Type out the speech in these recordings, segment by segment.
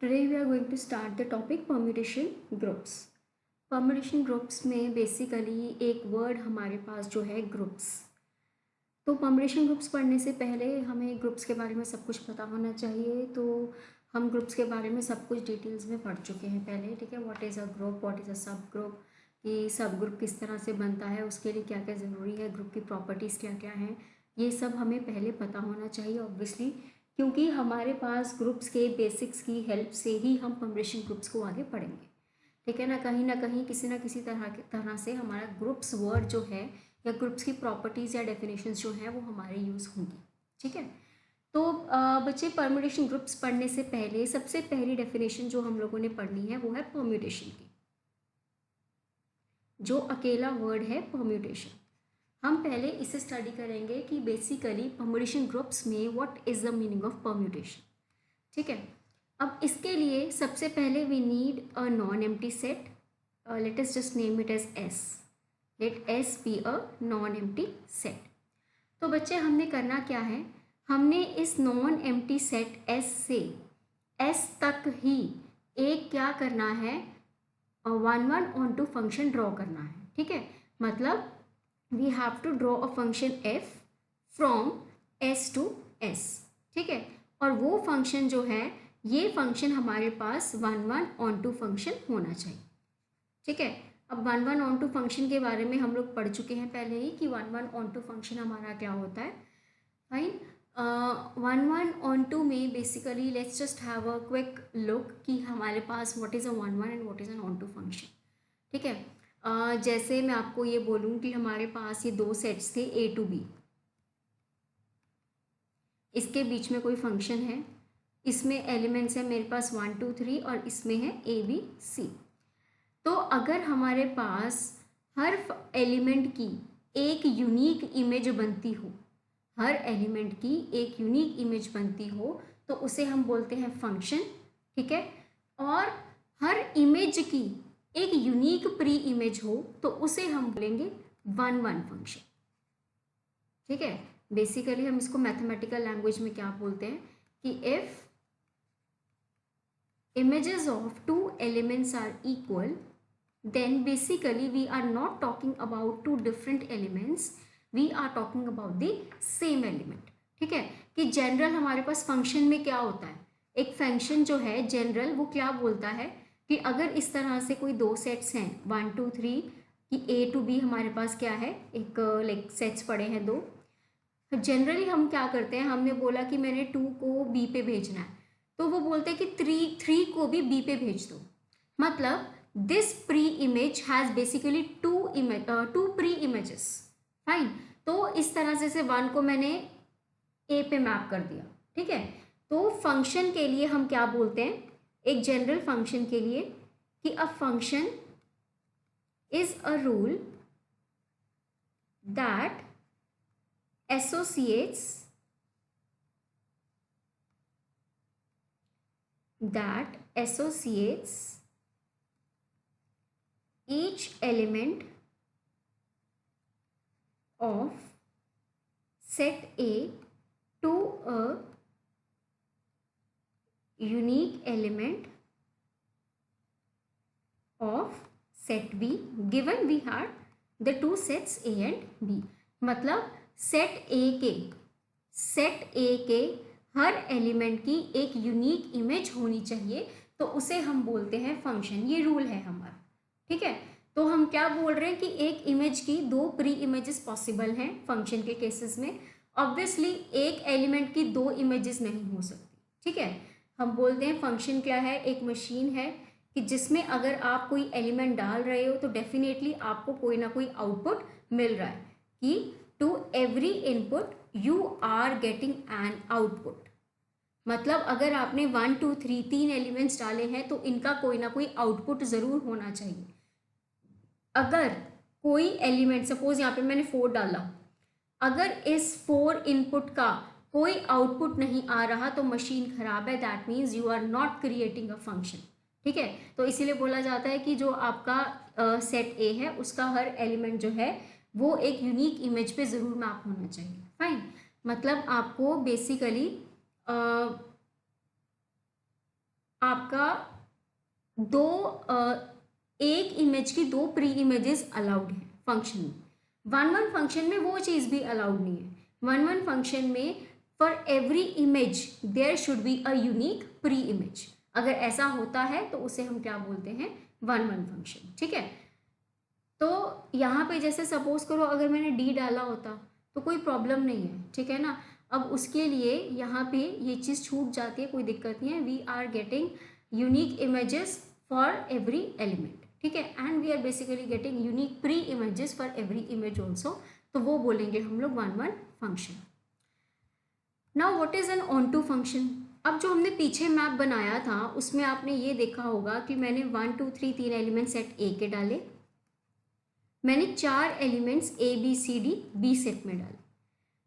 Today we are going to start the topic permutation groups. Permutation groups में basically एक word हमारे पास जो है ग्रुप्स। तो परम्यूटेशन ग्रुप्स पढ़ने से पहले हमें ग्रुप्स के बारे में सब कुछ पता होना चाहिए। तो हम ग्रुप्स के बारे में सब कुछ डिटेल्स में पढ़ चुके हैं पहले, ठीक है। What is a group, what is अ सब ग्रुप, कि सब ग्रुप किस तरह से बनता है, उसके लिए क्या क्या ज़रूरी है, ग्रुप की प्रॉपर्टीज़ क्या क्या हैं, ये सब हमें पहले पता होना चाहिए ऑब्वियसली, क्योंकि हमारे पास ग्रुप्स के बेसिक्स की हेल्प से ही हम परम्यूटेशन ग्रुप्स को आगे पढ़ेंगे, ठीक है ना कहीं किसी ना किसी तरह से हमारा ग्रुप्स वर्ड जो है या ग्रुप्स की प्रॉपर्टीज़ या डेफिनेशंस जो हैं वो हमारे यूज़ होंगी, ठीक है। तो बच्चे, परम्यूटेशन ग्रुप्स पढ़ने से पहले सबसे पहली डेफिनेशन जो हम लोगों ने पढ़नी है वो है परम्यूटेशन की, जो अकेला वर्ड है परम्यूटेशन। हम पहले इसे स्टडी करेंगे कि बेसिकली परम्यूटेशन ग्रुप्स में what is the meaning of permutation, ठीक है। अब इसके लिए सबसे पहले we need a non empty set. Let us just name it as S. Let S be a non empty set. तो बच्चे, हमने करना क्या है, हमने इस नॉन एम्प्टी सेट एस से एस तक ही एक क्या करना है, one one onto function draw करना है, ठीक है। मतलब we have to draw a function f from S to S, ठीक है। और वो फंक्शन जो है, ये फंक्शन हमारे पास one one onto function होना चाहिए, ठीक है। अब one one onto function के बारे में हम लोग पढ़ चुके हैं पहले ही कि one one onto function हमारा क्या होता है। Fine, one one onto में basically let's just have a quick look कि हमारे पास what is a one one and what is an onto function, ठीक है। जैसे मैं आपको ये बोलूँ कि हमारे पास ये दो सेट्स थे ए टू बी, इसके बीच में कोई फंक्शन है, इसमें एलिमेंट्स है मेरे पास 1 2 3 और इसमें है ए बी सी। तो अगर हमारे पास हर एलिमेंट की एक यूनिक इमेज बनती हो, हर एलिमेंट की एक यूनिक इमेज बनती हो, तो उसे हम बोलते हैं फंक्शन, ठीक है। और हर इमेज की एक यूनिक प्री इमेज हो तो उसे हम बोलेंगे वन वन फंक्शन, ठीक है। बेसिकली हम इसको मैथमेटिकल लैंग्वेज में क्या बोलते हैं कि if images of two elements are equal, then basically we are not talking about two different elements, we are talking about the same element, ठीक है। कि जनरल हमारे पास फंक्शन में क्या होता है, एक फंक्शन जो है जनरल वो क्या बोलता है कि अगर इस तरह से कोई दो सेट्स हैं 1 2 3 कि ए टू बी हमारे पास क्या है, एक लाइक सेट्स पड़े हैं दो, जनरली हम क्या करते हैं, हमने बोला कि मैंने 2 को बी पे भेजना है, तो वो बोलते हैं कि 3 को भी बी पे भेज दो। मतलब this pre image has basically two pre images, fine. तो इस तरह से 1 को मैंने ए पे मैप कर दिया, ठीक है। तो फंक्शन के लिए हम क्या बोलते हैं, एक जनरल फंक्शन के लिए, कि a function is a rule that associates each element of set A to a unique element of set B given we had the two sets A and B। मतलब सेट ए के हर element की एक unique image होनी चाहिए, तो उसे हम बोलते हैं फंक्शन। ये रूल है हमारा, ठीक है। तो हम क्या बोल रहे हैं कि एक इमेज की दो प्री इमेजेस पॉसिबल हैं फंक्शन के केसेस में। ऑब्वियसली एक एलिमेंट की दो इमेजेस नहीं हो सकती, ठीक है। हम बोलते हैं फंक्शन क्या है, एक मशीन है कि जिसमें अगर आप कोई एलिमेंट डाल रहे हो तो डेफिनेटली आपको कोई ना कोई आउटपुट मिल रहा है, कि to every input you are getting an output. मतलब अगर आपने 1 2 3 3 एलिमेंट्स डाले हैं तो इनका कोई ना कोई आउटपुट ज़रूर होना चाहिए। अगर कोई एलिमेंट, सपोज यहाँ पे मैंने 4 डाला, अगर इस 4 इनपुट का कोई आउटपुट नहीं आ रहा तो मशीन खराब है, that means you are not creating a function, ठीक है। तो इसीलिए बोला जाता है कि जो आपका सेट ए है उसका हर एलिमेंट जो है वो एक यूनिक इमेज पे ज़रूर मैप होना चाहिए, फाइन। मतलब आपको बेसिकली आपका एक इमेज की 2 प्री इमेजेस अलाउड है फंक्शन में। वन फंक्शन में वो चीज़ भी अलाउड नहीं है। वन फंक्शन में for every image there should be a unique pre image. अगर ऐसा होता है तो उसे हम क्या बोलते हैं, वन फंक्शन। ठीक है, तो यहाँ पे जैसे सपोज करो अगर मैंने डी डाला होता तो कोई प्रॉब्लम नहीं है, ठीक है ना। अब उसके लिए यहाँ पे ये चीज़ छूट जाती है, कोई दिक्कत नहीं है। We are getting unique images for every element, ठीक है, and we are basically getting unique pre images for every image also. तो वो बोलेंगे हम लोग one function. Now what is an onto function. अब जो हमने पीछे मैप बनाया था उसमें आपने ये देखा होगा कि मैंने 1 2 3 3 एलिमेंट सेट ए के डाले, मैंने 4 elements A B C D B set में डाले।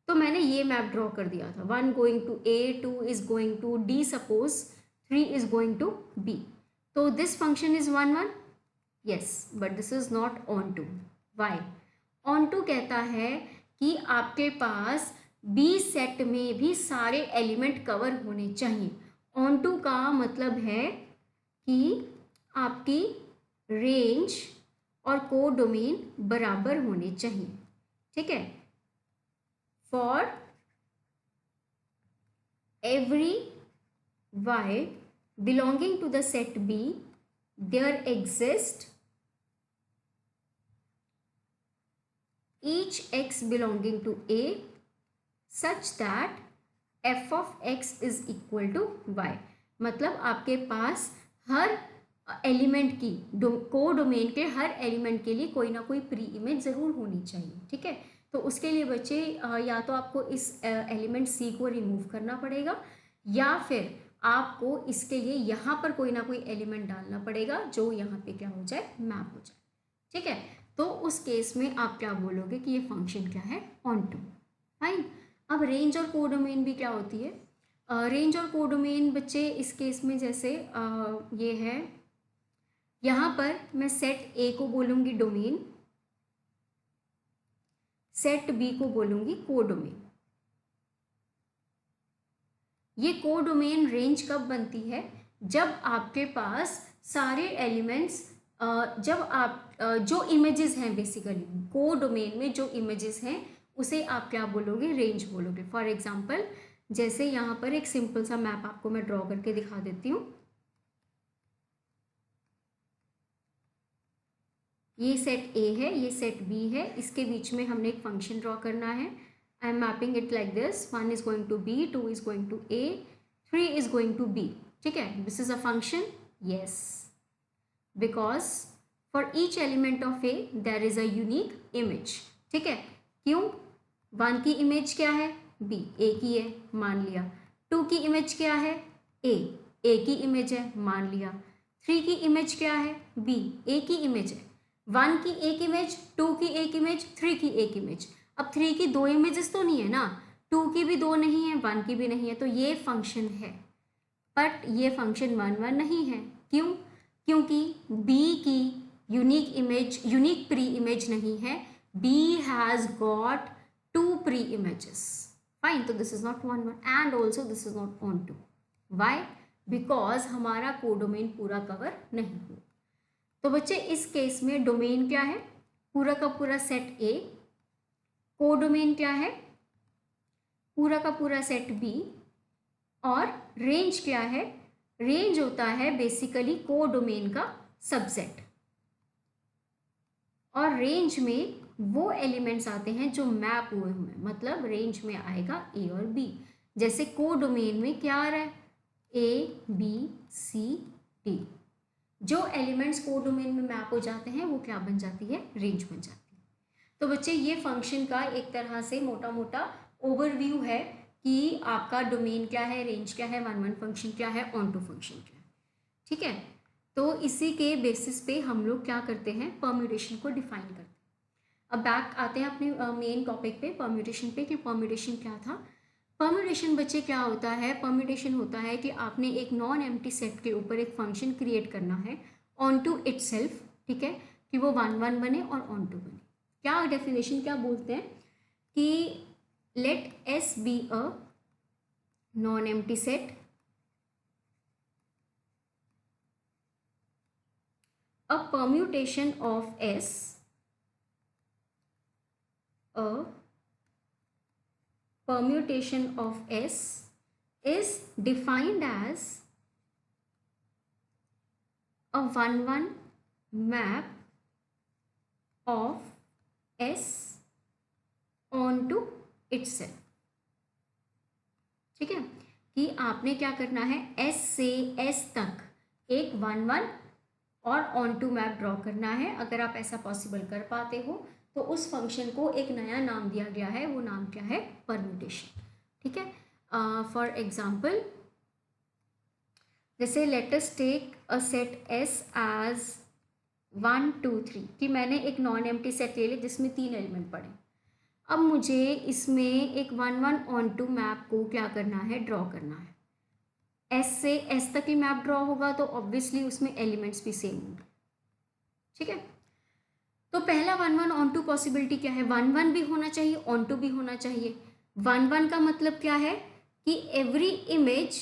तो मैंने ये मैप ड्रॉ कर दिया था, 1 going to A, 2 is going to D, suppose 3 is going to B. तो this function is 1 1, yes, but this is not onto. Why? Onto कहता है कि आपके पास बी सेट में भी सारे एलिमेंट कवर होने चाहिए। ऑन टू का मतलब है कि आपकी रेंज और को डोमेन बराबर होने चाहिए, ठीक है। For every y belonging to the set B there exist each x belonging to A such that f of x is equal to y। मतलब आपके पास हर एलिमेंट की को डोमेन के हर एलिमेंट के लिए कोई ना कोई प्री इमेज ज़रूर होनी चाहिए, ठीक है। तो उसके लिए बच्चे या तो आपको इस एलिमेंट सी को रिमूव करना पड़ेगा या फिर आपको इसके लिए यहाँ पर कोई ना कोई एलिमेंट डालना पड़ेगा जो यहाँ पे क्या हो जाए, मैप हो जाए, ठीक है। तो उस केस में आप क्या बोलोगे कि ये फंक्शन क्या है, ऑन टू। फाइन। अब रेंज और कोडोमेन भी क्या होती है। रेंज और कोडोमेन बच्चे इस केस में जैसे ये है, यहाँ पर मैं सेट ए को बोलूँगी डोमेन, सेट बी को बोलूँगी कोडोमेन। ये कोडोमेन रेंज कब बनती है, जब आपके पास सारे एलिमेंट्स जब आप जो इमेजेस हैं बेसिकली कोडोमेन में जो इमेजेस हैं उसे आप क्या बोलोगे, रेंज बोलोगे। फॉर एग्जांपल जैसे यहाँ पर एक सिंपल सा मैप आपको मैं ड्रॉ करके दिखा देती हूँ। ये सेट ए है, ये सेट बी है, इसके बीच में हमने एक फंक्शन ड्रॉ करना है। I am mapping it like this, 1 is going to B, 2 is going to A, 3 is going to B, ठीक है। This is a function, yes, because for each element of A there is a unique image, ठीक है। क्यों? 1 की image क्या है, B, ए की है, मान लिया। 2 की इमेज क्या है, ए की इमेज है, मान लिया। 3 की इमेज क्या है, बी, ए की इमेज है। 1 की एक इमेज, 2 की एक इमेज, 3 की एक इमेज। अब 3 की 2 इमेजेस तो नहीं है ना, 2 की भी 2 नहीं है, 1 की भी नहीं है, तो ये फंक्शन है। बट ये फंक्शन 1 1 नहीं है। क्यों? क्योंकि b की unique image, unique pre image नहीं है। b has got 2 pre images. Fine, तो this is not 1 1 and also this is not onto. Why? Because हमारा कोडोमेन पूरा कवर नहीं हुआ। तो बच्चे इस केस में डोमेन क्या है, पूरा का पूरा सेट ए, कोडोमेन क्या है, पूरा का पूरा सेट बी, और रेंज क्या है, रेंज होता है बेसिकली कोडोमेन का सबसेट। और रेंज में वो एलिमेंट्स आते हैं जो मैप हुए हुए हैं, मतलब रेंज में आएगा ए और बी। जैसे कोडोमेन में क्या आ रहा है, ए बी सी डी। जो एलिमेंट्स कोडोमेन में मैप हो जाते हैं वो क्या बन जाती है, रेंज बन जाती है। तो बच्चे ये फंक्शन का एक तरह से मोटा मोटा ओवरव्यू है कि आपका डोमेन क्या है, रेंज क्या है, 1 1 फंक्शन क्या है, ऑन टू फंक्शन क्या है, ठीक है। तो इसी के बेसिस पे हम लोग क्या करते हैं, परम्यूटेशन को डिफाइन करते हैं। अब बैक आते हैं अपने मेन टॉपिक पे, परम्यूटेशन पे, कि परम्यूटेशन क्या था। परम्यूटेशन बच्चे क्या होता है, परम्यूटेशन होता है कि आपने एक नॉन एम्प्टी सेट के ऊपर एक फंक्शन क्रिएट करना है ऑन टू इटसेल्फ, ठीक है, कि वो 1 1 बने और ऑन टू बने। क्या डेफिनेशन क्या बोलते हैं कि let S be a non empty set a permutation of S, a permutation of S is defined as a 1-1 map of S onto itself। ठीक है, कि आपने क्या करना है, S से S तक एक 1-1 और ऑन टू मैप ड्रॉ करना है। अगर आप ऐसा पॉसिबल कर पाते हो तो उस फंक्शन को एक नया नाम दिया गया है, वो नाम क्या है, परम्यूटेशन। ठीक है, फॉर एग्जाम्पल जैसे let us take a set S as 1 2 3, कि मैंने एक नॉन एम्प्टी सेट ले लिया जिसमें 3 एलिमेंट पड़े। अब मुझे इसमें एक 1-1 ऑन टू मैप को क्या करना है, ड्रॉ करना है। S से S तक ही मैप ड्रॉ होगा तो ऑब्वियसली उसमें एलिमेंट्स भी सेम होंगे। ठीक है, तो पहला 1-1 ऑन टू पॉसिबिलिटी क्या है, 1-1 भी होना चाहिए, ऑन टू भी होना चाहिए। 1-1 का मतलब क्या है कि every image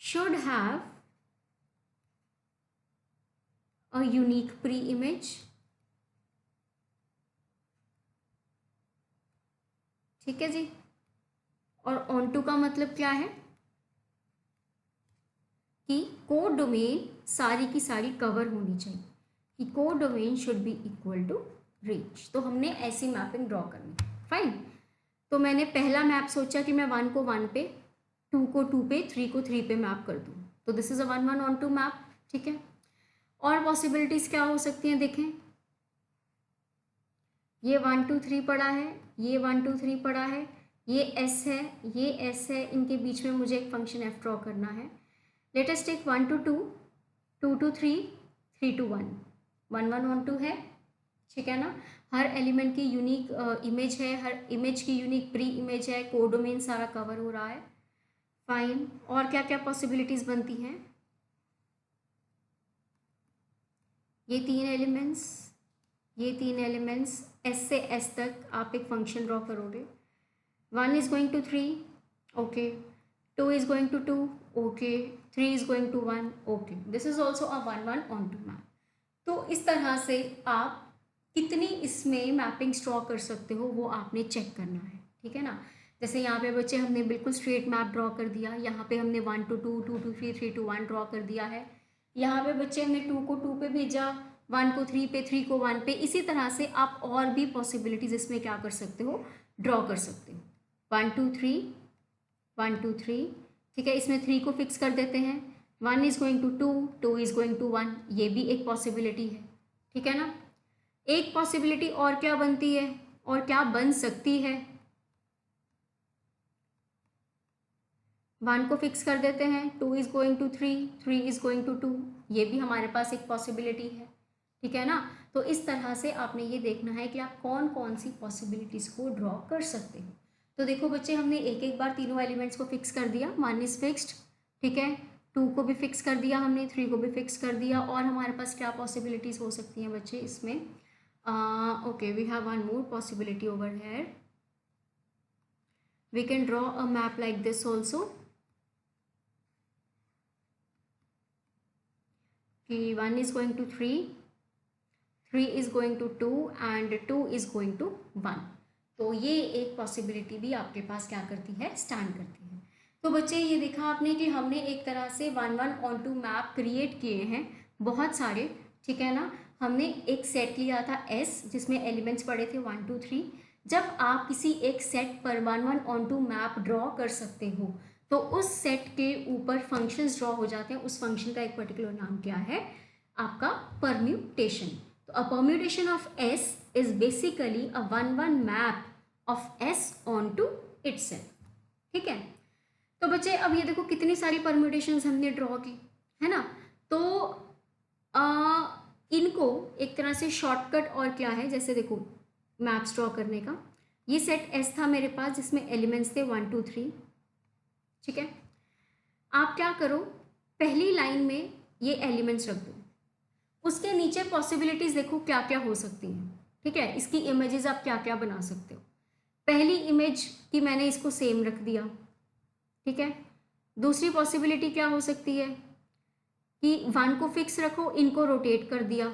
should have a unique pre image. ठीक है जी, और ऑन टू का मतलब क्या है कि कोड डोमेन सारी की सारी कवर होनी चाहिए, कि codomain should be equal to range. तो हमने ऐसी मैपिंग ड्रॉ करनी है। फाइन, तो मैंने पहला मैप सोचा कि मैं 1 को 1 पे, 2 को 2 पे, 3 को 3 पे मैप कर दूँ, तो this is a 1-1 onto map. ठीक है, और पॉसिबिलिटीज क्या हो सकती हैं, देखें ये 1 2 3 पड़ा है, ये 1 2 3 पड़ा है, ये S है, ये S है, इनके बीच में मुझे एक फंक्शन F ड्रॉ करना है। Let us take 1 to 2, 2 to 3, 3 to 1, 1-1 on to है। ठीक है ना, हर एलिमेंट की यूनिक इमेज है, हर इमेज की यूनिक प्री इमेज है, कोडोमेन सारा कवर हो रहा है। फाइन, और क्या क्या पॉसिबिलिटीज बनती हैं, ये 3 एलिमेंट्स, ये 3 एलिमेंट्स, S से S तक आप एक फंक्शन ड्रॉ करोगे। 1 is going to 3, okay, 2 is going to 2, okay, 3 is going to 1, okay, this is also a 1-1 onto map। तो इस तरह से आप कितनी इसमें मैपिंग्स ड्रॉ कर सकते हो वो आपने चेक करना है। ठीक है ना, जैसे यहाँ पे बच्चे हमने बिल्कुल स्ट्रेट मैप ड्रॉ कर दिया, यहाँ पे हमने 1 to 2, 2 to 3, 3 to 1 ड्रॉ कर दिया है। यहाँ पे बच्चे हमने 2 को 2 पे भेजा, 1 को 3 पे, 3 को 1 पे। इसी तरह से आप और भी पॉसिबिलिटीज इसमें क्या कर सकते हो, ड्रॉ कर सकते हो। 1 2 3, 1 2 3, ठीक है, इसमें 3 को फिक्स कर देते हैं, 1 is going to 2, 2 is going to 1, ये भी एक पॉसिबिलिटी है। ठीक है ना, एक पॉसिबिलिटी और क्या बनती है, और क्या बन सकती है, 1 को फिक्स कर देते हैं, 2 is going to 3, 3 is going to 2, ये भी हमारे पास एक पॉसिबिलिटी है। ठीक है ना, तो इस तरह से आपने ये देखना है कि आप कौन कौन सी पॉसिबिलिटीज़ को ड्रॉ कर सकते हो। तो देखो बच्चे, हमने एक एक बार तीनों एलिमेंट्स को फिक्स कर दिया, 1 इज फिक्स्ड, ठीक है, 2 को भी फिक्स कर दिया हमने, 3 को भी फिक्स कर दिया, और हमारे पास क्या पॉसिबिलिटीज़ हो सकती हैं बच्चे इसमें, okay, we have one more possibility over here, we can draw a map like this also, कि 1 is going to 3, 3 is going to 2 and 2 is going to 1। तो ये एक पॉसिबिलिटी भी आपके पास क्या करती है, स्टैंड करती है। तो बच्चे ये देखा आपने कि हमने एक तरह से 1-1 ऑन टू मैप क्रिएट किए हैं बहुत सारे। ठीक है ना, हमने एक सेट लिया था S जिसमें एलिमेंट्स पड़े थे 1 2 3। जब आप किसी एक सेट पर 1-1 ऑन टू मैप ड्रॉ कर सकते हो तो उस सेट के ऊपर फंक्शंस ड्रॉ हो जाते हैं। उस फंक्शन का एक पर्टिकुलर नाम क्या है, आपका परम्यूटेशन। तो a permutation of S is basically a 1-1 map of S onto itself. ठीक है, तो बच्चे अब ये देखो कितनी सारी परम्यूटेशंस हमने ड्रॉ की, है ना। तो इनको एक तरह से शॉर्टकट और क्या है, जैसे देखो मैप्स ड्रॉ करने का, ये सेट S था मेरे पास जिसमें एलिमेंट्स थे 1 2 3। ठीक है, आप क्या करो, पहली लाइन में ये एलिमेंट्स रख दो, उसके नीचे पॉसिबिलिटीज़ देखो क्या क्या हो सकती हैं। ठीक है, इसकी इमेजेस आप क्या क्या बना सकते हो। पहली इमेज की मैंने इसको सेम रख दिया। ठीक है, दूसरी पॉसिबिलिटी क्या हो सकती है, कि 1 को फिक्स रखो, इनको रोटेट कर दिया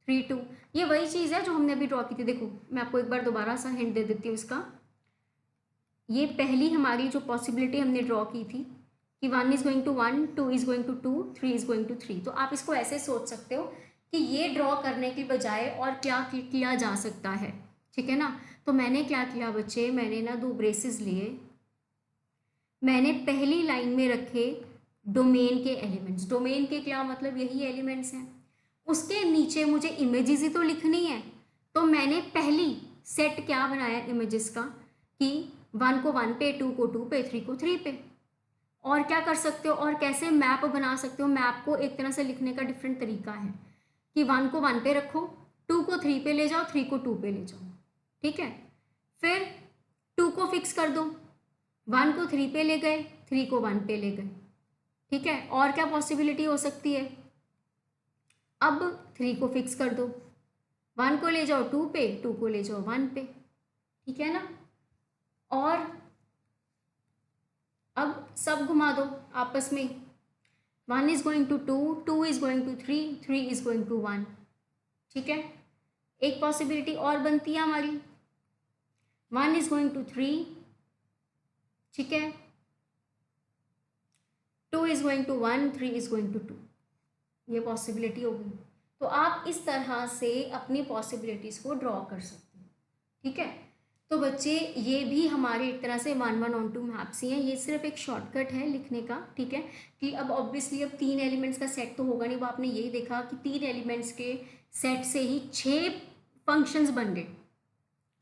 3 2। ये वही चीज़ है जो हमने अभी ड्रॉ की थी। देखो मैं आपको एक बार दोबारा सा हिंट दे देती हूँ इसका। ये पहली हमारी जो पॉसिबिलिटी हमने ड्रॉ की थी कि 1 is going to 1, 2 is going to 2, 3 is going to 3। तो आप इसको ऐसे सोच सकते हो कि ये ड्रॉ करने की बजाय और क्या किया जा सकता है, ठीक है ना। तो मैंने क्या किया बच्चे, मैंने ना 2 ब्रेसेस लिए, मैंने पहली लाइन में रखे डोमेन के एलिमेंट्स। डोमेन के क्या मतलब, यही एलिमेंट्स हैं। उसके नीचे मुझे इमेजेस ही तो लिखनी है, तो मैंने पहली सेट क्या बनाया इमेजेस का कि 1 को 1 पे, 2 को 2 पे, 3 को 3 पे। और क्या कर सकते हो, और कैसे मैप बना सकते हो। मैप को एक तरह से लिखने का डिफरेंट तरीका है कि 1 को 1 पे रखो, 2 को 3 पे ले जाओ, 3 को 2 पे ले जाओ, ठीक है। फिर 2 को फिक्स कर दो, 1 को 3 पे ले गए, 3 को 1 पे ले गए, ठीक है। और क्या पॉसिबिलिटी हो सकती है, अब 3 को फिक्स कर दो, 1 को ले जाओ 2 पे, 2 को ले जाओ 1 पे, ठीक है ना। और अब सब घुमा दो आपस में, 1 is going to 2, 2 is going to 3, 3 is going to 1, ठीक है। एक पॉसिबिलिटी और बनती है हमारी, 1 इज गोइंग टू 3, ठीक है, 2 is going to 1, 3 is going to 2, ये पॉसिबिलिटी होगी। तो आप इस तरह से अपनी पॉसिबिलिटीज़ को ड्रॉ कर सकते हो, ठीक है। तो बच्चे ये भी हमारे एक तरह से 1 1 on 2 मैप्स ही हैं। ये सिर्फ एक शॉर्टकट है लिखने का, ठीक है। कि अब ऑब्वियसली अब 3 एलिमेंट्स का सेट तो होगा नहीं, वो आपने यही देखा कि 3 एलिमेंट्स के सेट से ही 6 फंक्शंस बन गए।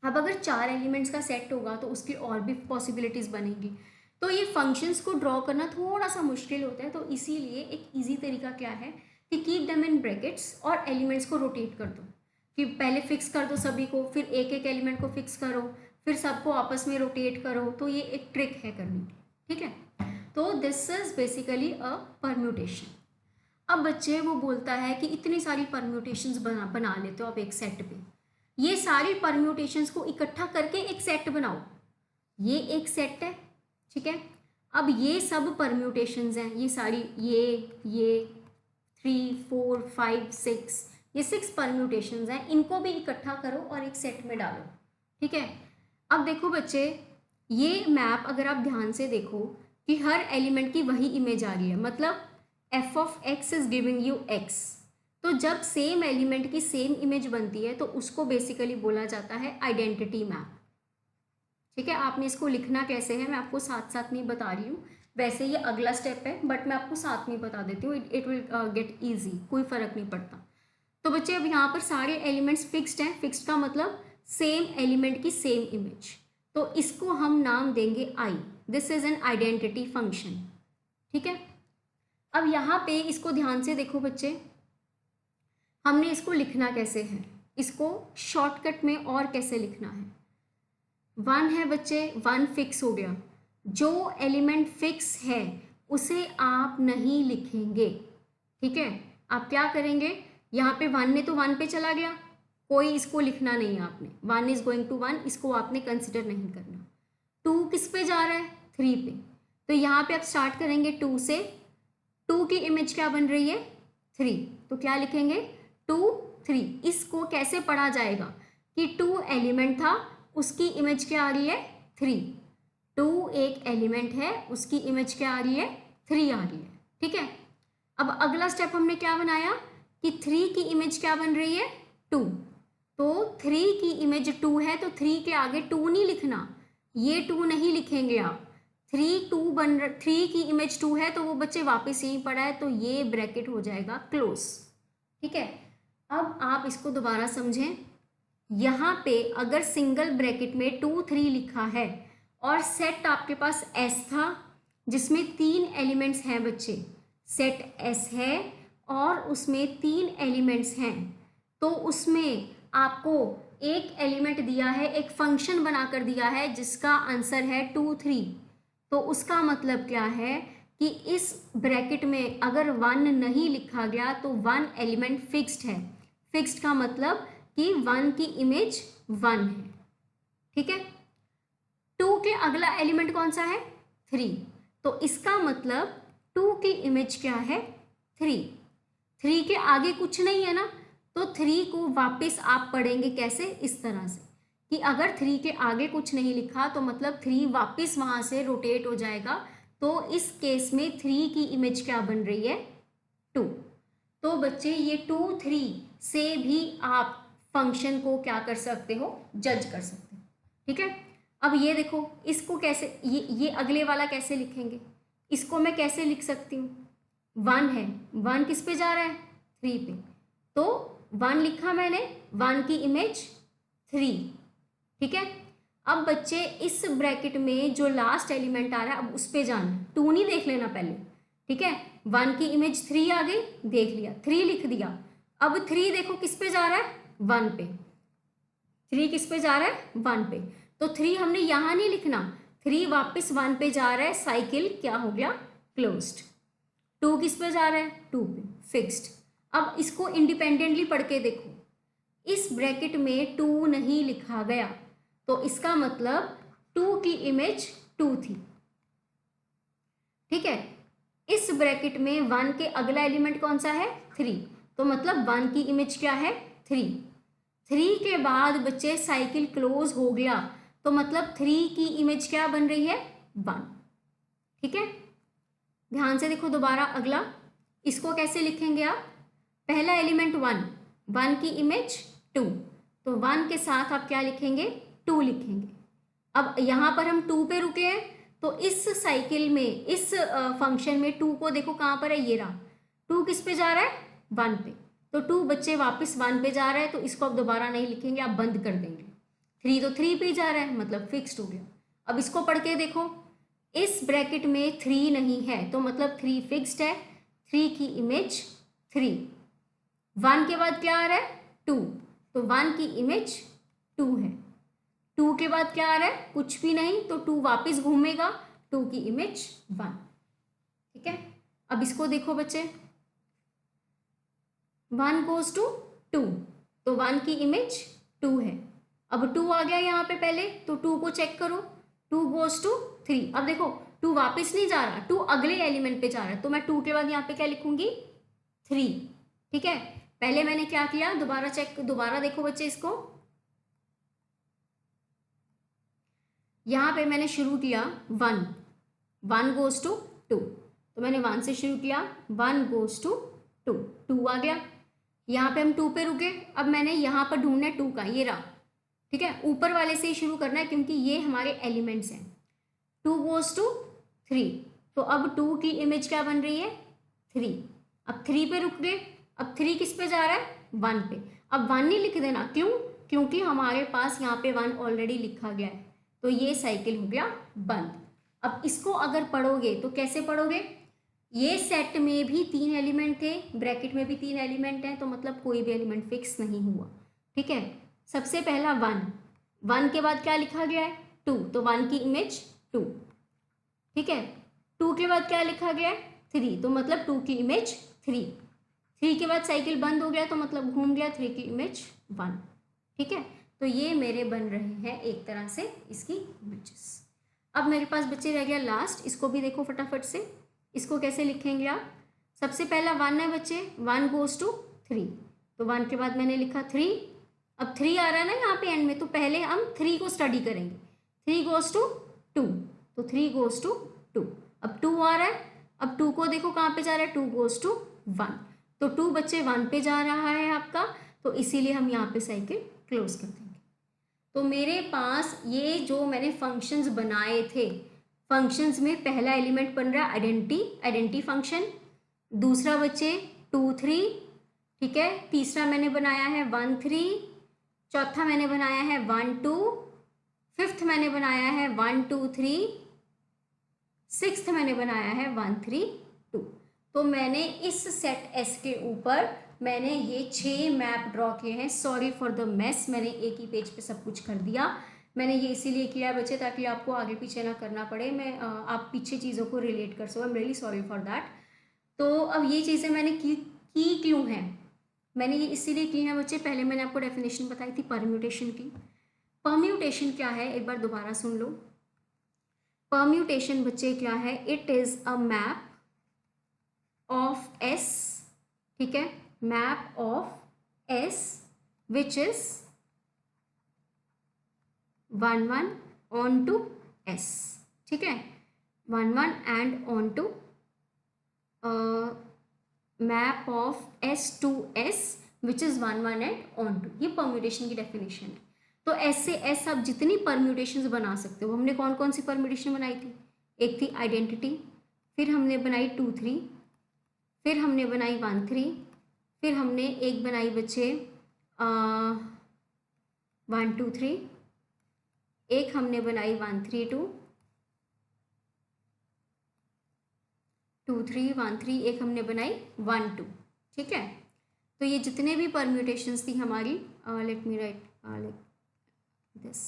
अब अगर 4 एलिमेंट्स का सेट होगा तो उसकी और भी पॉसिबिलिटीज़ बनेगी। तो ये फंक्शंस को ड्रॉ करना थोड़ा सा मुश्किल होता है, तो इसीलिए एक ईजी तरीका क्या है कि कीप देम इन ब्रैकेट्स और एलिमेंट्स को रोटेट कर दो। कि पहले फिक्स कर दो सभी को, फिर एक एक एलिमेंट को फिक्स करो, फिर सबको आपस में रोटेट करो। तो ये एक ट्रिक है करने की, ठीक है। तो this is basically a permutation. अब बच्चे वो बोलता है कि इतनी सारी परम्यूटेशंस बना लेते हो आप एक सेट पे, ये सारी परम्यूटेशंस को इकट्ठा करके एक सेट बनाओ। ये एक सेट है, ठीक है। अब ये सब परम्यूटेशंस हैं, ये सारी ये 3 4 5 6, ये 6 परम्यूटेशंस हैं, इनको भी इकट्ठा करो और एक सेट में डालो, ठीक है। अब देखो बच्चे, ये मैप अगर आप ध्यान से देखो कि हर एलिमेंट की वही इमेज आ रही है, मतलब f of x is giving you x। तो जब सेम एलिमेंट की सेम इमेज बनती है तो उसको बेसिकली बोला जाता है आइडेंटिटी मैप, ठीक है। आपने इसको लिखना कैसे है मैं आपको साथ साथ नहीं बता रही हूँ, वैसे ये अगला स्टेप है बट मैं आपको साथ में बता देती हूँ, इट विल गेट ईजी, कोई फर्क नहीं पड़ता। तो बच्चे अब यहाँ पर सारे एलिमेंट्स फिक्स्ड हैं, फिक्स्ड का मतलब सेम एलिमेंट की सेम इमेज, तो इसको हम नाम देंगे I. This is an identity function, ठीक है। अब यहाँ पे इसको ध्यान से देखो बच्चे, हमने इसको लिखना कैसे है, इसको शॉर्टकट में और कैसे लिखना है। 1 है बच्चे, 1 फिक्स हो गया, जो एलिमेंट फिक्स है उसे आप नहीं लिखेंगे, ठीक है। आप क्या करेंगे, यहाँ पे 1 ने तो 1 पे चला गया, कोई इसको लिखना नहीं है आपने, 1 इज गोइंग टू 1, इसको आपने कंसिडर नहीं करना। 2 किस पे जा रहा है, 3 पे, तो यहाँ पे आप स्टार्ट करेंगे 2 से, 2 की इमेज क्या बन रही है 3, तो क्या लिखेंगे 2 3। इसको कैसे पढ़ा जाएगा कि 2 एलिमेंट था, उसकी इमेज क्या आ रही है 3, 2 एक एलिमेंट है, उसकी इमेज क्या आ रही है 3 आ रही है, ठीक है। अब अगला स्टेप हमने क्या बनाया कि 3 की इमेज क्या बन रही है 2, तो 3 की इमेज 2 है, तो 3 के आगे 2 नहीं लिखना, ये 2 नहीं लिखेंगे आप, 3 की इमेज 2 है, तो वो बच्चे वापस यहीं पड़ा है, तो ये ब्रैकेट हो जाएगा क्लोज, ठीक है। अब आप इसको दोबारा समझें, यहाँ पे अगर सिंगल ब्रैकेट में 2 3 लिखा है और सेट आपके पास S था जिसमें 3 एलिमेंट्स हैं बच्चे, सेट S है और उसमें 3 एलिमेंट्स हैं, तो उसमें आपको एक एलिमेंट दिया है, एक फंक्शन बनाकर दिया है जिसका आंसर है 2 3। तो उसका मतलब क्या है कि इस ब्रैकेट में अगर 1 नहीं लिखा गया तो 1 एलिमेंट फिक्स्ड है, फिक्स्ड का मतलब कि 1 की इमेज 1 है, ठीक है। 2 के अगला एलिमेंट कौन सा है 3, तो इसका मतलब 2 की इमेज क्या है 3। 3 के आगे कुछ नहीं है ना, तो 3 को वापस आप पढ़ेंगे कैसे, इस तरह से कि अगर 3 के आगे कुछ नहीं लिखा तो मतलब 3 वापस वहाँ से रोटेट हो जाएगा। तो इस केस में 3 की इमेज क्या बन रही है 2। तो बच्चे ये 2 3 से भी आप फंक्शन को क्या कर सकते हो, जज कर सकते हो। ठीक है, अब ये देखो इसको कैसे, ये अगले वाला कैसे लिखेंगे, इसको मैं कैसे लिख सकती हूँ, 1 है, 1 किस पे जा रहा है 3 पे, तो 1 लिखा मैंने, 1 की इमेज 3। ठीक है, अब बच्चे इस ब्रैकेट में जो लास्ट एलिमेंट आ रहा है अब उस पे जाना है, 2 नहीं देख लेना पहले। ठीक है, 1 की इमेज 3 आ गई, देख लिया, 3 लिख दिया। अब 3 देखो किस पे जा रहा है 1 पे, 3 किस पे जा रहा है 1 पे, तो 3 हमने यहाँ नहीं लिखना, 3 वापस 1 पे जा रहा है, साइकिल क्या हो गया क्लोज्ड। 2 किस पे जा रहा है 2 पे, फिक्स्ड। अब इसको इंडिपेंडेंटली पढ़ के देखो, इस ब्रैकेट में 2 नहीं लिखा गया, तो इसका मतलब 2 की इमेज 2 थी। ठीक है, इस ब्रैकेट में 1 के अगला एलिमेंट कौन सा है 3, तो मतलब 1 की इमेज क्या है 3। 3 के बाद बच्चे साइकिल क्लोज हो गया, तो मतलब 3 की इमेज क्या बन रही है 1। ठीक है, ध्यान से देखो दोबारा अगला, इसको कैसे लिखेंगे आप, पहला एलिमेंट 1, 1 की इमेज 2, तो 1 के साथ आप क्या लिखेंगे 2 लिखेंगे। अब यहाँ पर हम 2 पे रुके हैं, तो इस साइकिल में, इस फंक्शन में 2 को देखो कहाँ पर है, ये रहा, 2 किस पे जा रहा है 1 पे, तो 2 बच्चे वापस 1 पे जा रहा है, तो इसको अब दोबारा नहीं लिखेंगे, आप बंद कर देंगे। 3 तो 3 पे ही जा रहा है, मतलब फिक्स्ड हो गया। अब इसको पढ़ के देखो, इस ब्रैकेट में 3 नहीं है, तो मतलब 3 फिक्स्ड है, 3 की इमेज 3। 1 के बाद क्या आ रहा है 2, तो 1 की इमेज 2 है। 2 के बाद क्या आ रहा है कुछ भी नहीं, तो 2 वापस घूमेगा, 2 की इमेज 1। ठीक है, अब इसको देखो बच्चे, 1 गोज टू 2, तो 1 की इमेज 2 है। अब 2 आ गया यहाँ पे पहले, तो 2 को चेक करो, 2 गोज टू 3। अब देखो 2 वापस नहीं जा रहा, 2 अगले एलिमेंट पे जा रहा है, तो मैं 2 के बाद यहाँ पे क्या लिखूंगी 3। ठीक है, पहले मैंने क्या किया, दोबारा चेक, दोबारा देखो बच्चे इसको, यहाँ पे मैंने शुरू किया 1, 1 गोज टू 2, तो मैंने 1 से शुरू किया, 1 गोज टू 2, 2 आ गया, यहाँ पे हम 2 पे रुके, अब मैंने यहाँ पर ढूंढना है 2 का, ये रहा। ठीक है, ऊपर वाले से ही शुरू करना है क्योंकि ये हमारे एलिमेंट्स हैं। 2 गोज टू 3, तो अब 2 की इमेज क्या बन रही है 3। अब 3 पे रुक गए, अब 3 किस पे जा रहा है 1 पे, अब 1 नहीं लिख देना, क्यों, क्योंकि हमारे पास यहाँ पे 1 ऑलरेडी लिखा गया है, तो ये साइकिल हो गया बंद। अब इसको अगर पढ़ोगे तो कैसे पढ़ोगे, ये सेट में भी 3 एलिमेंट थे, ब्रैकेट में भी 3 एलिमेंट हैं, तो मतलब कोई भी एलिमेंट फिक्स नहीं हुआ। ठीक है, सबसे पहला 1, 1 के बाद क्या लिखा गया है 2, तो 1 की इमेज 2। ठीक है, 2 के बाद क्या लिखा गया है 3, तो मतलब 2 की इमेज 3। 3 के बाद साइकिल बंद हो गया, तो मतलब घूम गया, 3 की इमेज 1। ठीक है, तो ये मेरे बन रहे हैं एक तरह से इसकी इमेजेस। अब मेरे पास बच्चे रह गया लास्ट, इसको भी देखो फटाफट से, इसको कैसे लिखेंगे आप, सबसे पहला 1 है बच्चे, 1 गोज टू 3, तो 1 के बाद मैंने लिखा 3, अब 3 आ रहा है ना यहाँ पे एंड में, तो पहले हम 3 को स्टडी करेंगे, 3 गोज टू 2, तो 3 गोज टू 2, अब 2 आ रहा है, अब 2 को देखो कहाँ पे जा रहा है, 2 गोज टू 1, तो 2 बच्चे 1 पे जा रहा है आपका, तो इसीलिए हम यहाँ पे साइकिल क्लोज कर देंगे। तो मेरे पास ये जो मैंने फंक्शंस बनाए थे, फंक्शंस में पहला एलिमेंट बन रहा है आइडेंटिटी फंक्शन, दूसरा बच्चे 2 3, ठीक है, तीसरा मैंने बनाया है 1 3, चौथा मैंने बनाया है 1 2, फिफ्थ मैंने बनाया है 1 2 3, सिक्स्थ मैंने बनाया है 1 3 2। तो मैंने इस सेट एस के ऊपर मैंने ये 6 मैप ड्रॉ किए हैं। सॉरी फॉर द मेस, मैंने एक ही पेज पे सब कुछ कर दिया। मैंने ये इसीलिए किया बच्चे ताकि आपको आगे पीछे ना करना पड़े, आप पीछे चीज़ों को रिलेट कर सको। I am really sorry for that. तो अब ये चीज़ें मैंने की क्यों हैं, मैंने ये इसीलिए की हैं बच्चे। पहले मैंने आपको डेफिनेशन बताई थी परम्यूटेशन की। परम्यूटेशन क्या है एक बार दोबारा सुन लो। परम्यूटेशन बच्चे क्या है, it is a map of S, ठीक है, map of S which is 1 1 onto S, ठीक है, 1 1 and onto map of S to S which is 1 1 and onto. ये परम्यूटेशन की डेफिनेशन है। तो एस से एस आप जितनी परम्यूटेशंस बना सकते हो। हमने कौन कौन सी परम्यूटेशन बनाई थी? एक थी आइडेंटिटी, फिर हमने बनाई 2 3, फिर हमने बनाई 1 3, फिर हमने एक बनाई बच्चे 1 2 3, एक हमने बनाई 1 3 2, 2 3 1 3, एक हमने बनाई 1 2, ठीक है। तो ये जितने भी परम्यूटेशंस थी हमारी, let me right like this,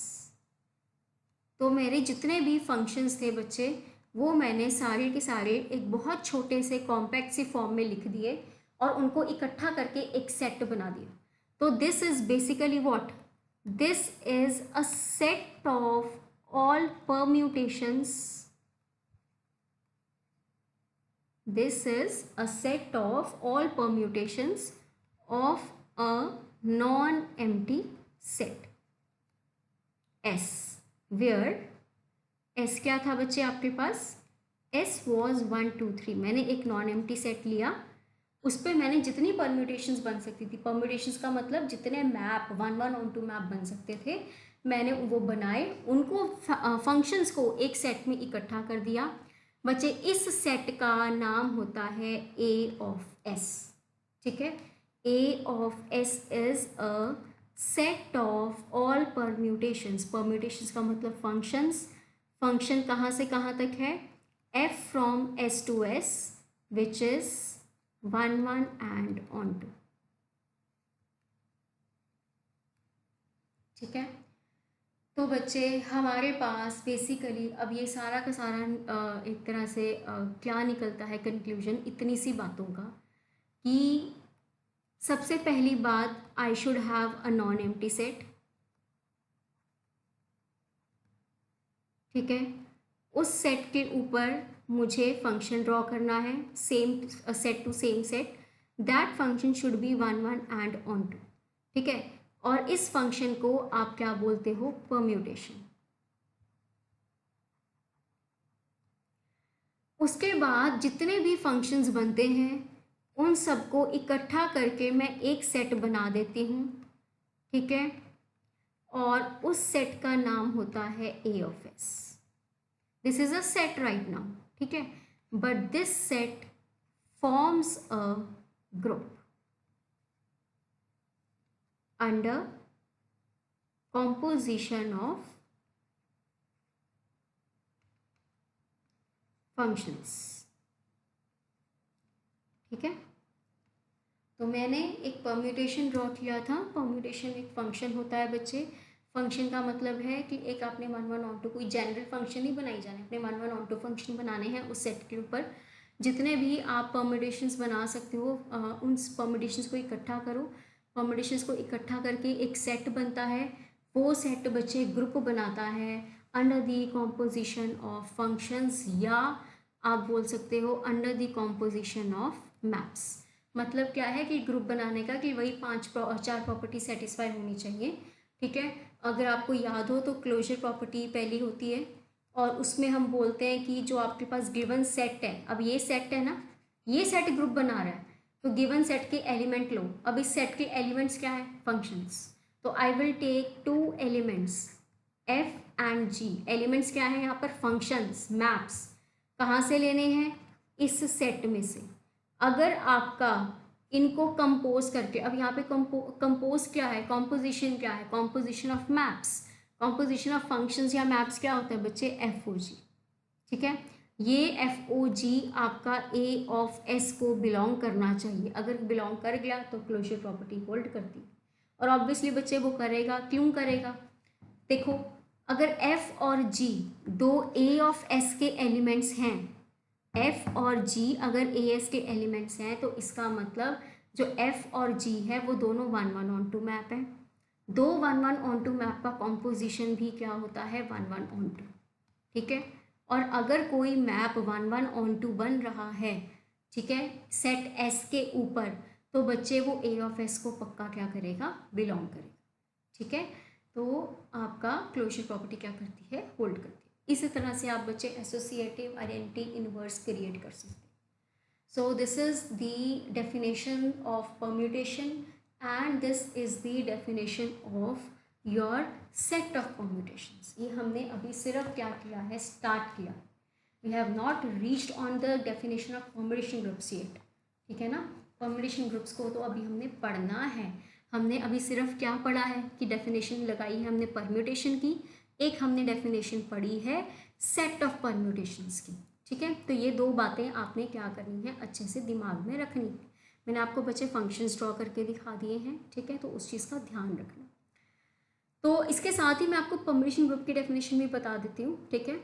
तो मेरे जितने भी फंक्शंस थे बच्चे वो मैंने सारे के सारे एक बहुत छोटे से कॉम्पैक्ट सी फॉर्म में लिख दिए और उनको इकट्ठा करके एक सेट बना दिया। तो this is basically what, this is a set of all permutations, this is a set of all permutations of a non-empty set S, where S क्या था बच्चे आपके पास? S was 1 2 3। मैंने एक नॉन एम्प्टी सेट लिया, उस पर मैंने जितनी परम्यूटेशंस बन सकती थी, परम्यूटेशंस का मतलब जितने मैप 1 1 ऑन टू मैप बन सकते थे, मैंने वो बनाए, उनको फंक्शंस को एक सेट में इकट्ठा कर दिया। बच्चे इस सेट का नाम होता है ए ऑफ एस, ठीक है। A of S is a set of all permutations, permutations का मतलब फंक्शंस, फंक्शन कहाँ से कहाँ तक है? F from S to S which is 1 1 and onto, ठीक है। तो बच्चे हमारे पास बेसिकली अब ये सारा का सारा एक तरह से क्या निकलता है कंक्लूजन इतनी सी बातों का, कि सबसे पहली बात, I should have a non empty set, ठीक है। उस सेट के ऊपर मुझे फंक्शन ड्रॉ करना है, same set to same set, that function should be 1 1 and onto, ठीक है। और इस फंक्शन को आप क्या बोलते हो? परम्यूटेशन। उसके बाद जितने भी फंक्शंस बनते हैं उन सबको इकट्ठा करके मैं एक सेट बना देती हूँ, ठीक है, और उस सेट का नाम होता है A of S. This is a set right now, ठीक है, but this set forms a group under composition of functions, ठीक है। तो मैंने एक परम्यूटेशन ड्रॉ किया था। परम्यूटेशन एक फंक्शन होता है बच्चे, फंक्शन का मतलब है कि एक आपने 1 1 ऑन टू, कोई जनरल फंक्शन नहीं बनाई जाने, अपने 1 1 ऑन टू फंक्शन बनाने हैं उस सेट के ऊपर। जितने भी आप परम्यूटेशंस बना सकते हो उन परम्यूटेशंस को इकट्ठा करो, परम्यूटेशंस को इकट्ठा करके एक सेट बनता है, वो सेट बच्चे ग्रुप बनाता है under the composition of functions, या आप बोल सकते हो under the composition of maps. मतलब क्या है कि ग्रुप बनाने का कि वही 4 प्रॉपर्टी सेटिस्फाई होनी चाहिए, ठीक है। अगर आपको याद हो तो क्लोजर प्रॉपर्टी पहली होती है और उसमें हम बोलते हैं कि जो आपके पास गिवन सेट है, अब ये सेट है ना, ये सेट ग्रुप बना रहा है, तो गिवन सेट के एलिमेंट लो। अब इस सेट के एलिमेंट्स क्या है? फंक्शंस। तो I will take 2 elements F and G. Elements क्या है यहाँ पर? Functions, maps. कहाँ से लेने हैं? इस सेट में से। अगर आपका इनको कंपोज करके, अब यहाँ पे कंपोज क्या है? कॉम्पोजिशन क्या है? Composition of maps. Composition of functions या मैप्स क्या होता है बच्चे? एफ ओ जी, ठीक है। ये एफ ओ जी आपका ए ऑफ एस को बिलोंग करना चाहिए। अगर बिलोंग कर गया तो क्लोजर प्रॉपर्टी होल्ड करती है, और ऑब्वियसली बच्चे वो करेगा। क्यों करेगा? देखो, अगर एफ और जी दो ए ऑफ एस के एलिमेंट्स हैं, एफ और जी अगर ए एस के एलिमेंट्स हैं, तो इसका मतलब जो एफ और जी है वो दोनों 1 1 ऑन टू मैप है। दो 1 1 ऑन टू मैप का कॉम्पोजिशन भी क्या होता है? 1 1 ऑन टू, ठीक है। और अगर कोई मैप 1 1 ऑन टू बन रहा है, ठीक है, सेट एस के ऊपर, तो बच्चे वो ए ऑफ एस को पक्का क्या करेगा, बिलोंग करेगा। ठीक है, तो आपका क्लोजर प्रॉपर्टी क्या करती है, होल्ड करती है। इसी तरह से आप बच्चे एसोसिएटिव आइडेंटिटी इनवर्स क्रिएट कर सकते हैं। So this is the definition of permutation and this is the definition of your set of permutations. ये हमने अभी सिर्फ क्या किया है, स्टार्ट किया। We have not reached on the definition of permutation groups yet. ठीक है ना, permutation groups को तो अभी हमने पढ़ना है। हमने अभी सिर्फ क्या पढ़ा है कि डेफिनेशन लगाई है हमने परम्यूटेशन की, एक हमने डेफिनेशन पढ़ी है सेट ऑफ परम्यूटेशंस की। ठीक है, तो ये दो बातें आपने क्या करनी है, अच्छे से दिमाग में रखनी है। मैंने आपको बच्चे फंक्शंस ड्रॉ करके दिखा दिए हैं। ठीक है, तो उस चीज़ का ध्यान रखना। तो इसके साथ ही मैं आपको परम्यूटेशन ग्रुप की डेफिनेशन भी बता देती हूँ। ठीक है,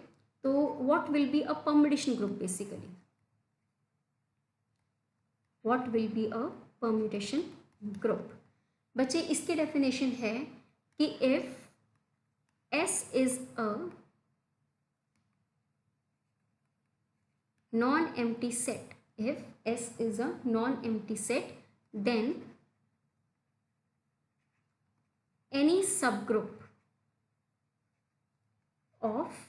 तो what will be a permutation group, basically what will be a permutation group. बच्चे इसकी डेफिनेशन है कि if S is a non-empty set, if S is a non-empty set, then any subgroup of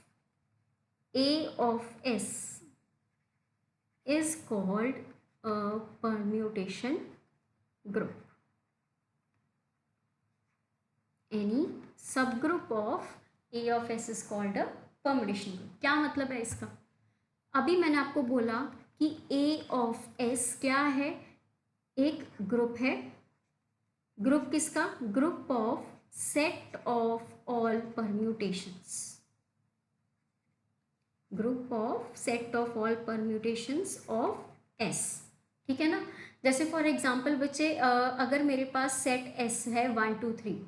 A of S is called a permutation group. Any subgroup of A of S is called a permutation group. क्या मतलब है इसका? अभी मैंने आपको बोला कि A of S क्या है, एक ग्रुप है। ग्रुप किसका, group of set of all permutations, group of set of all permutations of S। ठीक है ना, जैसे फॉर एग्जांपल बच्चे अगर मेरे पास सेट S है 1 2 3,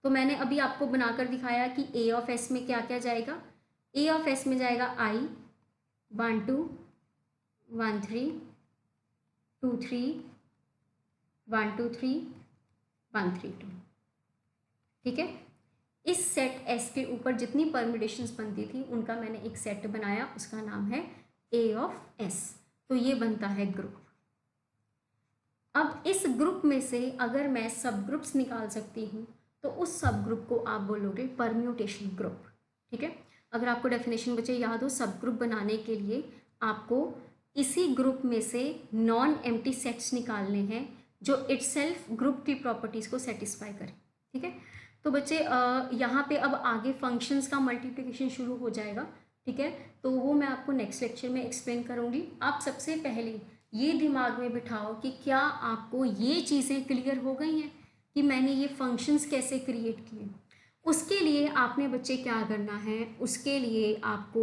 तो मैंने अभी आपको बनाकर दिखाया कि A ऑफ S में क्या क्या जाएगा। A ऑफ S में जाएगा I 1 2 1 3 2 3 1 2 3 1 3 2। ठीक है, इस सेट S के ऊपर जितनी परम्यूटेशंस बनती थी उनका मैंने एक सेट बनाया, उसका नाम है A ऑफ S। तो ये बनता है ग्रुप। अब इस ग्रुप में से अगर मैं सब ग्रुप्स निकाल सकती हूँ तो उस सब ग्रुप को आप बोलोगे परम्यूटेशन ग्रुप। ठीक है, अगर आपको डेफिनेशन बच्चे याद हो, सब ग्रुप बनाने के लिए आपको इसी ग्रुप में से नॉन एम्प्टी सेट्स निकालने हैं जो इटसेल्फ ग्रुप की प्रॉपर्टीज़ को सेटिस्फाई करें। ठीक है, तो बच्चे यहाँ पे अब आगे फंक्शंस का मल्टीप्लिकेशन शुरू हो जाएगा। ठीक है, तो वो मैं आपको नेक्स्ट लेक्चर में एक्सप्लेन करूँगी। आप सबसे पहले ये दिमाग में बिठाओ कि क्या आपको ये चीज़ें क्लियर हो गई हैं कि मैंने ये फंक्शंस कैसे क्रिएट किए। उसके लिए आपने बच्चे क्या करना है, उसके लिए आपको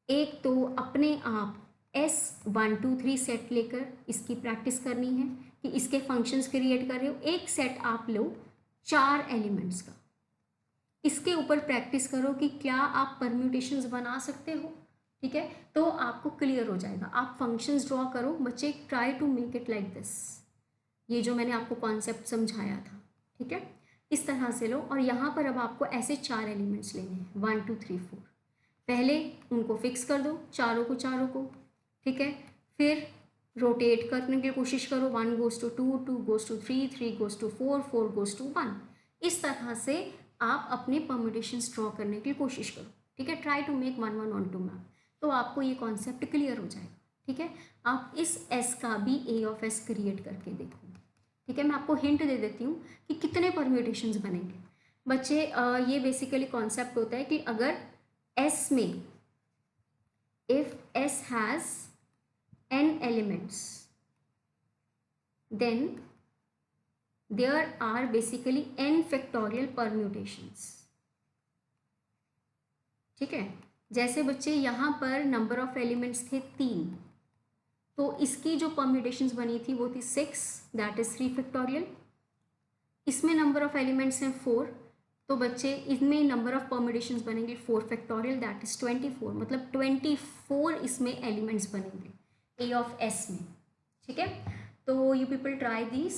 एक तो अपने आप S1 2 3 सेट लेकर इसकी प्रैक्टिस करनी है कि इसके फंक्शंस क्रिएट कर रहे हो। एक सेट आप लो 4 एलिमेंट्स का, इसके ऊपर प्रैक्टिस करो कि क्या आप परम्यूटेशंस बना सकते हो। ठीक है, तो आपको क्लियर हो जाएगा। आप फंक्शंस ड्रॉ करो बच्चे, try to make it like this, ये जो मैंने आपको कॉन्सेप्ट समझाया था। ठीक है, इस तरह से लो। और यहाँ पर अब आपको ऐसे 4 एलिमेंट्स लेने हैं 1 2 3 4। पहले उनको फिक्स कर दो, चारों को। ठीक है, फिर रोटेट करने की कोशिश करो, 1 goes to 2 2 goes to 3 3 goes to 4 4 goes to 1। इस तरह से आप अपने परम्यूटेशंस ड्रॉ करने की कोशिश करो। ठीक है, try to make 1 1 onto map, तो आपको ये कॉन्सेप्ट क्लियर हो जाएगा। ठीक है, आप इस S का भी A ऑफ S क्रिएट करके देखो। ठीक है, मैं आपको हिंट दे देती हूँ कि कितने परम्यूटेशंस बनेंगे। बच्चे ये बेसिकली कॉन्सेप्ट होता है कि अगर S में if S has n elements then there are basically n factorial permutations। ठीक है, जैसे बच्चे यहाँ पर नंबर ऑफ एलिमेंट्स थे 3, तो इसकी जो परम्यूटेशंस बनी थी वो थी 6, दैट इज 3 फैक्टोरियल। इसमें नंबर ऑफ एलिमेंट्स हैं 4, तो बच्चे इसमें नंबर ऑफ परम्यूटेशंस बनेंगे 4 फैक्टोरियल, दैट इज 24। मतलब 24 इसमें एलिमेंट्स बनेंगे A ऑफ S में। ठीक है, तो यू पीपल ट्राई दिस,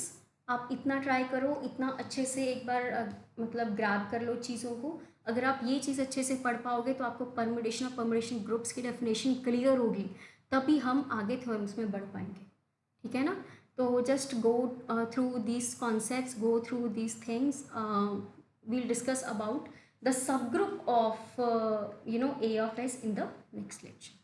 आप इतना ट्राई करो, इतना अच्छे से एक बार मतलब ग्रैब कर लो चीज़ों को। अगर आप ये चीज़ अच्छे से पढ़ पाओगे तो आपको परम्यूटेशन और परम्यूटेशन ग्रुप्स की डेफिनेशन क्लियर होगी। तभी हम आगे थ्योरम्स में बढ़ पाएंगे, ठीक है ना। तो just go through these concepts, go through these things, we'll discuss about the subgroup of A of S in the next lecture.